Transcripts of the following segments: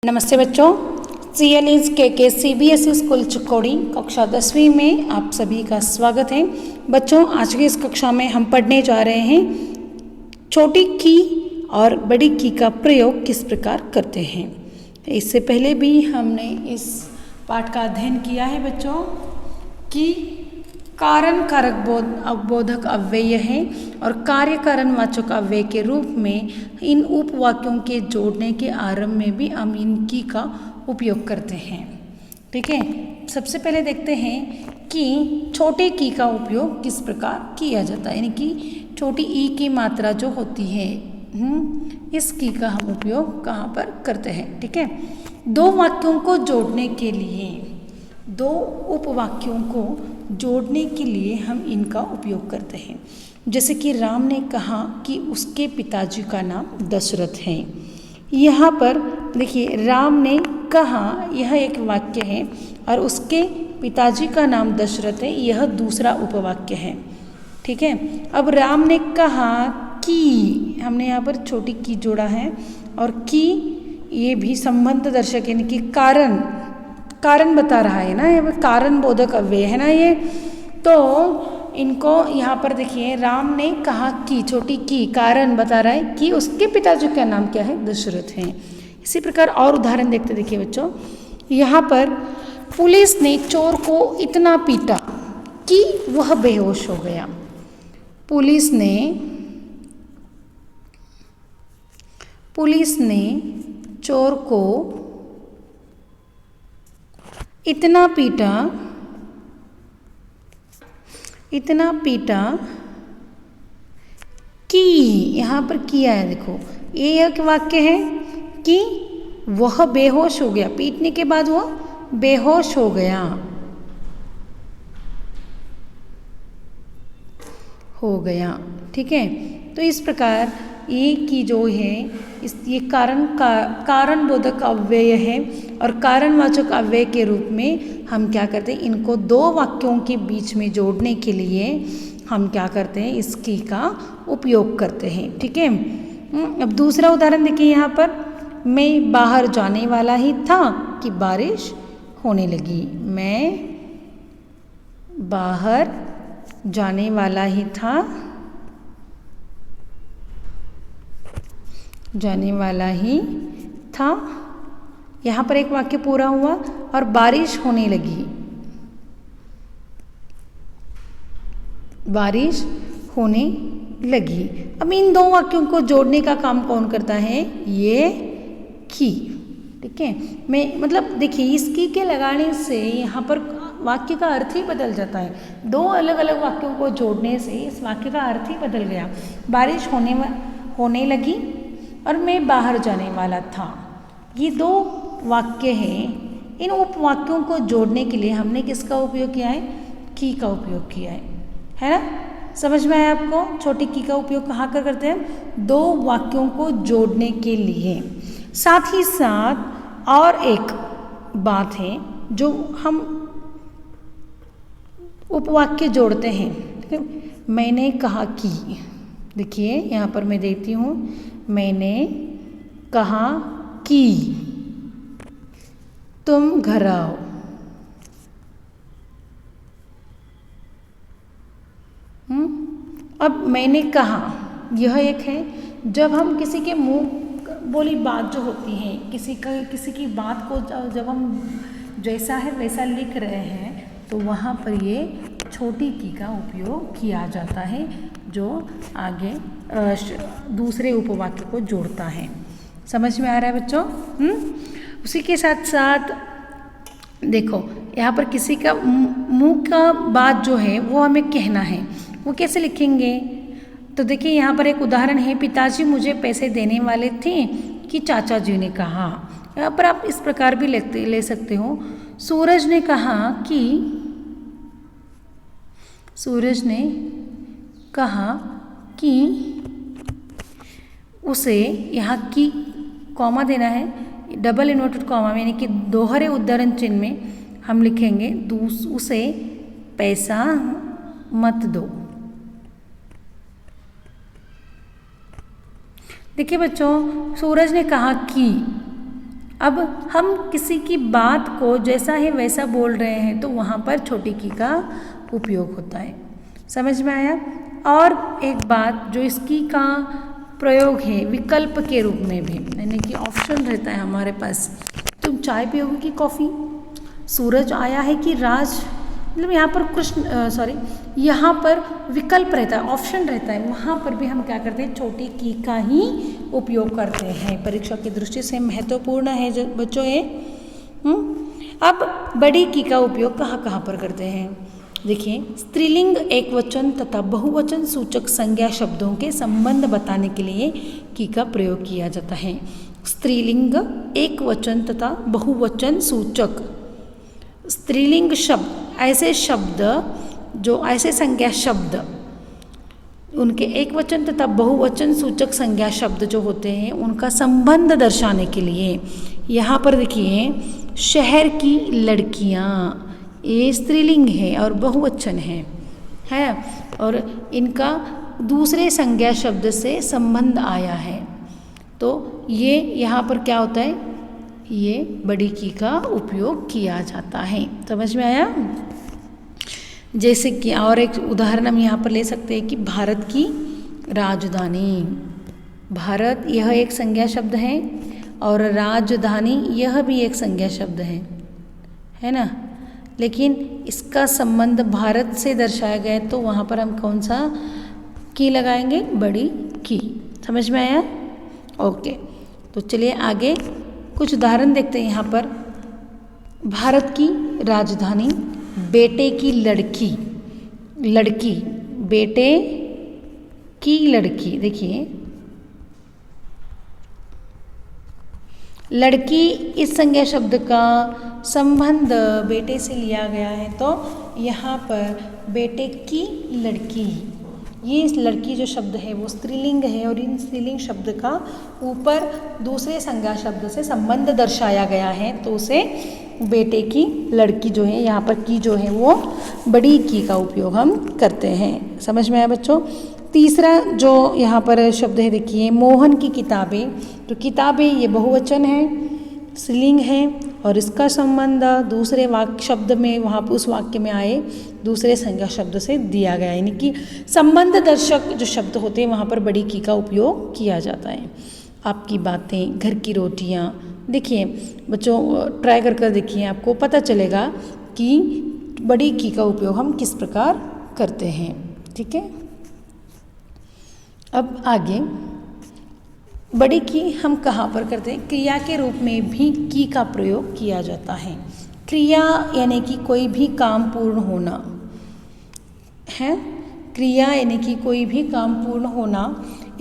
नमस्ते बच्चों, CLE's के CBSE स्कूल चिक्कोड़ी कक्षा 10वीं में आप सभी का स्वागत है। बच्चों, आज की इस कक्षा में हम पढ़ने जा रहे हैं छोटी की और बड़ी की का प्रयोग किस प्रकार करते हैं। इससे पहले भी हमने इस पाठ का अध्ययन किया है बच्चों कि कारण कारक बोधक अव्यय है और कार्य कारण वाचक अव्यय के रूप में इन उपवाक्यों के जोड़ने के आरंभ में भी हम इन की का उपयोग करते हैं। ठीक है, सबसे पहले देखते हैं कि छोटे की का उपयोग किस प्रकार किया जाता है, यानी कि छोटी ई की मात्रा जो होती है इस की का हम उपयोग कहाँ पर करते हैं। ठीक है, दो वाक्यों को जोड़ने के लिए, दो उपवाक्यों को जोड़ने के लिए हम इनका उपयोग करते हैं। जैसे कि राम ने कहा कि उसके पिताजी का नाम दशरथ है। यहाँ पर देखिए, राम ने कहा यह एक वाक्य है और उसके पिताजी का नाम दशरथ है, यह दूसरा उपवाक्य है। ठीक है, अब राम ने कहा कि, हमने यहाँ पर छोटी की जोड़ा है और की ये भी संबंध दर्शक यानी कि कारण बता रहा है ना, ये कारण बोधक अव्यय है ना ये। तो इनको यहाँ पर देखिए, राम ने कहा कि, छोटी की कारण बता रहा है कि उसके पिताजी का नाम क्या है, दशरथ है। इसी प्रकार और उदाहरण देखते, देखिए बच्चों, यहाँ पर पुलिस ने चोर को इतना पीटा कि वह बेहोश हो गया। पुलिस ने चोर को इतना पीटा कि, यहाँ पर किया है, देखो ये एक वाक्य है कि वह बेहोश हो गया, पीटने के बाद वह बेहोश हो गया। ठीक है, तो इस प्रकार ये की जो है ये कारण बोधक अव्यय है और कारणवाचक अव्यय के रूप में हम क्या करते हैं, इनको दो वाक्यों के बीच में जोड़ने के लिए हम क्या करते हैं, इस की का उपयोग करते हैं। ठीक है, अब दूसरा उदाहरण देखिए, यहाँ पर मैं बाहर जाने वाला ही था कि बारिश होने लगी। मैं बाहर जाने वाला ही था, यहाँ पर एक वाक्य पूरा हुआ और बारिश होने लगी। अब इन दो वाक्यों को जोड़ने का काम कौन करता है, ये की। ठीक है, मैं मतलब देखिए, इस की के लगाने से यहाँ पर वाक्य का अर्थ ही बदल जाता है। दो अलग अलग वाक्यों को जोड़ने से इस वाक्य का अर्थ ही बदल गया। बारिश होने लगी और मैं बाहर जाने वाला था, ये दो वाक्य हैं। इन उपवाक्यों को जोड़ने के लिए हमने किसका उपयोग किया है, की का उपयोग किया है ना। समझ में आया आपको, छोटी की का उपयोग कहाँ कर करते हैं, दो वाक्यों को जोड़ने के लिए। साथ ही साथ और एक बात है जो हम उपवाक्य जोड़ते हैं। मैंने कहा कि, देखिए यहाँ पर मैं देती हूँ, मैंने कहा कि तुम घर आओ। अब मैंने कहा, यह एक है जब हम किसी के मुंह बोली बात जो होती है, किसी की बात को जब हम जैसा है वैसा लिख रहे हैं, तो वहाँ पर ये छोटी की का उपयोग किया जाता है, जो आगे दूसरे उपवाक्य को जोड़ता है। समझ में आ रहा है बच्चों? उसी के साथ साथ देखो, यहाँ पर किसी का मुंह का बात जो है वो हमें कहना है, वो कैसे लिखेंगे, तो देखिए यहाँ पर एक उदाहरण है, पिताजी मुझे पैसे देने वाले थे कि चाचा जी ने कहा। यहाँ पर आप इस प्रकार भी ले सकते हो, सूरज ने कहा कि उसे, यहाँ की कॉमा देना है, डबल इन्वर्टेड कॉमा यानी कि दोहरे उद्धरण चिन्ह में हम लिखेंगे उसे पैसा मत दो। देखिए बच्चों, सूरज ने कहा कि, अब हम किसी की बात को जैसा है वैसा बोल रहे हैं तो वहाँ पर छोटी की का उपयोग होता है। समझ में आया? और एक बात जो इसकी का प्रयोग है विकल्प के रूप में भी, यानी कि ऑप्शन रहता है हमारे पास। तुम चाय पियोगे कि कॉफ़ी? सूरज आया है कि राज? मतलब यहाँ पर कृष्ण यहाँ पर विकल्प रहता है, ऑप्शन रहता है, वहाँ पर भी हम क्या करते हैं, छोटी की का ही उपयोग करते हैं। परीक्षा की दृष्टि से महत्वपूर्ण है जो बच्चों ये। अब बड़ी की का उपयोग कहाँ कहाँ पर करते हैं? देखिए, स्त्रीलिंग एक वचन तथा बहुवचन सूचक संज्ञा शब्दों के संबंध बताने के लिए की का प्रयोग किया जाता है। स्त्रीलिंग एक वचन तथा बहुवचन सूचक स्त्रीलिंग शब्द, ऐसे शब्द जो ऐसे संज्ञा शब्द उनके एक वचन तथा बहुवचन सूचक संज्ञा शब्द जो होते हैं उनका संबंध दर्शाने के लिए। यहाँ पर देखिए, शहर की लड़कियाँ, ये स्त्रीलिंग है और बहुवचन है और इनका दूसरे संज्ञा शब्द से संबंध आया है, तो ये यहाँ पर क्या होता है, ये बड़ी की का उपयोग किया जाता है। समझ में आया? जैसे कि और एक उदाहरण हम यहाँ पर ले सकते हैं कि भारत की राजधानी। भारत यह एक संज्ञा शब्द है और राजधानी यह भी एक संज्ञा शब्द है ना, लेकिन इसका संबंध भारत से दर्शाया गया है तो वहाँ पर हम कौन सा की लगाएंगे? बड़ी की। समझ में आया? ओके, तो चलिए आगे कुछ उदाहरण देखते हैं। यहाँ पर भारत की राजधानी, बेटे की लड़की, लड़की, बेटे की लड़की। देखिए, लड़की इस संज्ञा शब्द का संबंध बेटे से लिया गया है तो यहाँ पर बेटे की लड़की, ये लड़की जो शब्द है वो स्त्रीलिंग है और इन स्त्रीलिंग शब्द का ऊपर दूसरे संज्ञा शब्द से संबंध दर्शाया गया है तो उसे बेटे की लड़की जो है, यहाँ पर की जो है वो बड़ी की का उपयोग हम करते हैं। समझ में आया बच्चों? तीसरा जो यहाँ पर शब्द है, देखिए, मोहन की किताबें। तो किताबें ये बहुवचन है, स्त्रीलिंग है और इसका संबंध दूसरे वाक्य शब्द में, वहाँ पर उस वाक्य में आए दूसरे संज्ञा शब्द से दिया गया है, यानी कि संबंध दर्शक जो शब्द होते हैं वहाँ पर बड़ी की का उपयोग किया जाता है। आपकी बातें, घर की रोटियाँ। देखिए बच्चों, ट्राई कर देखिए, आपको पता चलेगा कि बड़ी की का उपयोग हम किस प्रकार करते हैं। ठीक है, अब आगे बड़ी की हम कहाँ पर करते हैं? क्रिया के रूप में भी की का प्रयोग किया जाता है। क्रिया यानी कि कोई भी काम पूर्ण होना है, क्रिया यानी कि कोई भी काम पूर्ण होना,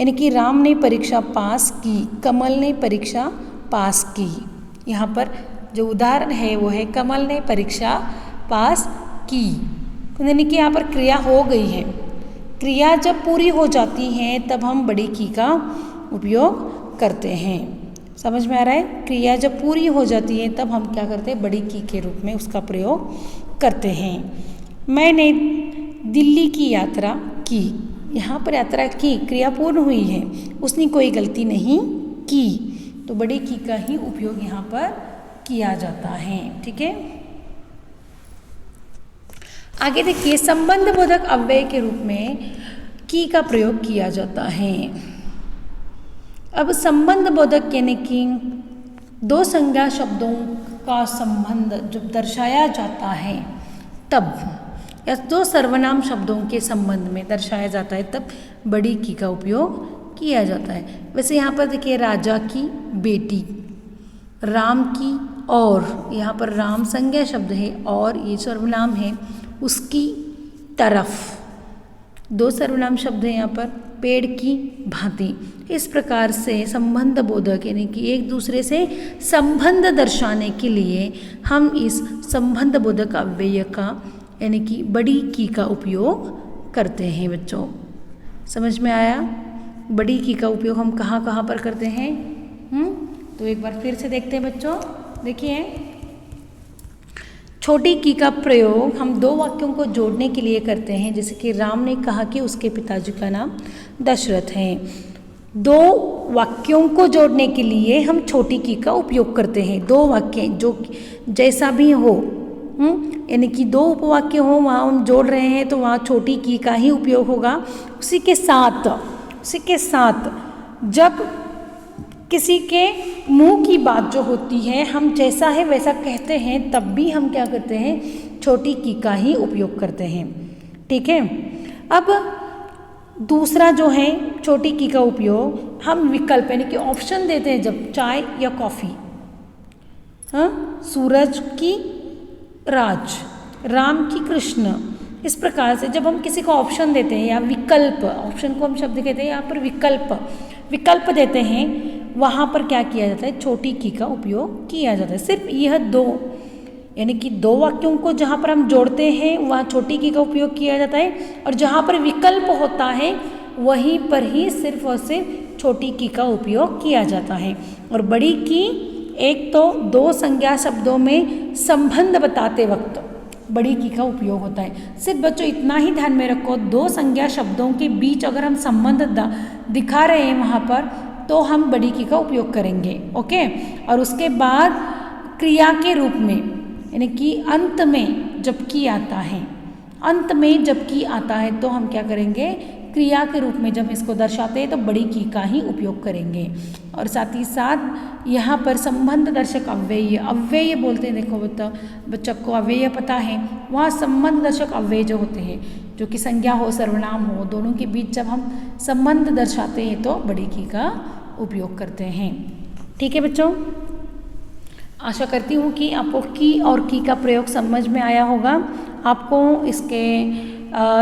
यानी कि राम ने परीक्षा पास की, कमल ने परीक्षा पास की। यहाँ पर जो उदाहरण है वो है कमल ने परीक्षा पास की, यानी कि यहाँ पर क्रिया हो गई है। क्रिया जब पूरी हो जाती है तब हम बड़ी की का उपयोग करते हैं। समझ में आ रहा है? क्रिया जब पूरी हो जाती है तब हम क्या करते हैं? बड़ी की के रूप में उसका प्रयोग करते हैं। मैंने दिल्ली की यात्रा की, यहाँ पर यात्रा की, क्रिया पूर्ण हुई है, उसने कोई गलती नहीं की, तो बड़ी की का ही उपयोग यहाँ पर किया जाता है। ठीक है, आगे देखिए, संबंध बोधक अव्यय के रूप में की का प्रयोग किया जाता है। अब संबंध बोधक यानी कि दो संज्ञा शब्दों का संबंध जब दर्शाया जाता है तब, या दो सर्वनाम शब्दों के संबंध में दर्शाया जाता है तब बड़ी की का उपयोग किया जाता है। वैसे यहाँ पर देखिए, राजा की बेटी, राम की और, यहाँ पर राम संज्ञा शब्द है और ये सर्वनाम है, उसकी तरफ, दो सर्वनाम शब्द है यहाँ पर, पेड़ की भांति। इस प्रकार से संबंध बोधक यानी कि एक दूसरे से संबंध दर्शाने के लिए हम इस संबंध बोधक अव्यय का यानी कि बड़ी की का उपयोग करते हैं। बच्चों समझ में आया? बड़ी की का उपयोग हम कहाँ कहाँ पर करते हैं? तो एक बार फिर से देखते हैं बच्चों। देखिए, छोटी की का प्रयोग हम दो वाक्यों को जोड़ने के लिए करते हैं, जैसे कि राम ने कहा कि उसके पिताजी का नाम दशरथ है। दो वाक्यों को जोड़ने के लिए हम छोटी की का उपयोग करते हैं। दो वाक्य जो जैसा भी हो, यानी कि दो उपवाक्य हो, वहाँ हम जोड़ रहे हैं तो वहाँ छोटी की का ही उपयोग होगा। उसी के साथ जब किसी के मुंह की बात जो होती है हम जैसा है वैसा कहते हैं, तब भी हम क्या करते हैं, छोटी की का ही उपयोग करते हैं। ठीक है। अब दूसरा जो है छोटी की का उपयोग हम विकल्प यानी कि ऑप्शन देते हैं, जब चाय या कॉफ़ी, सूरज की राज, राम की कृष्ण, इस प्रकार से जब हम किसी को ऑप्शन देते हैं या विकल्प, ऑप्शन को हम शब्द कहते हैं, यहाँ पर विकल्प देते हैं, वहाँ पर क्या किया जाता है, छोटी की का उपयोग किया जाता है। सिर्फ यह दो यानी कि दो वाक्यों को जहाँ पर हम जोड़ते हैं वहाँ छोटी की का उपयोग किया जाता है, और जहाँ पर विकल्प होता है वहीं पर ही सिर्फ और सिर्फ छोटी की का उपयोग किया जाता है। और बड़ी की एक तो दो संज्ञा शब्दों में संबंध बताते वक्त बड़ी की का उपयोग होता है। सिर्फ बच्चों इतना ही ध्यान में रखो, दो संज्ञा शब्दों के बीच अगर हम संबंध दिखा रहे हैं वहाँ पर, तो हम बड़ी की का उपयोग करेंगे। ओके। और उसके बाद क्रिया के रूप में, यानी कि अंत में जबकि आता है तो हम क्या करेंगे, क्रिया के रूप में जब इसको दर्शाते हैं तो बड़ी की का ही उपयोग करेंगे। और साथ ही साथ यहाँ पर संबंध दर्शक अव्यय बोलते हैं। देखो बच्चों को अव्यय पता है, वहाँ संबंध दर्शक अव्यय जो होते हैं, जो कि संज्ञा हो सर्वनाम हो, दोनों के बीच जब हम संबंध दर्शाते हैं तो बड़ी की का उपयोग करते हैं। ठीक है बच्चों, आशा करती हूँ कि आपको की और की का प्रयोग समझ में आया होगा। आपको इसके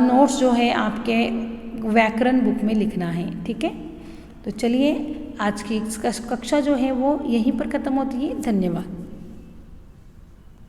नोट्स जो है आपके व्याकरण बुक में लिखना है। ठीक है। तो चलिए आज की कक्षा जो है वो यहीं पर ख़त्म होती है। धन्यवाद।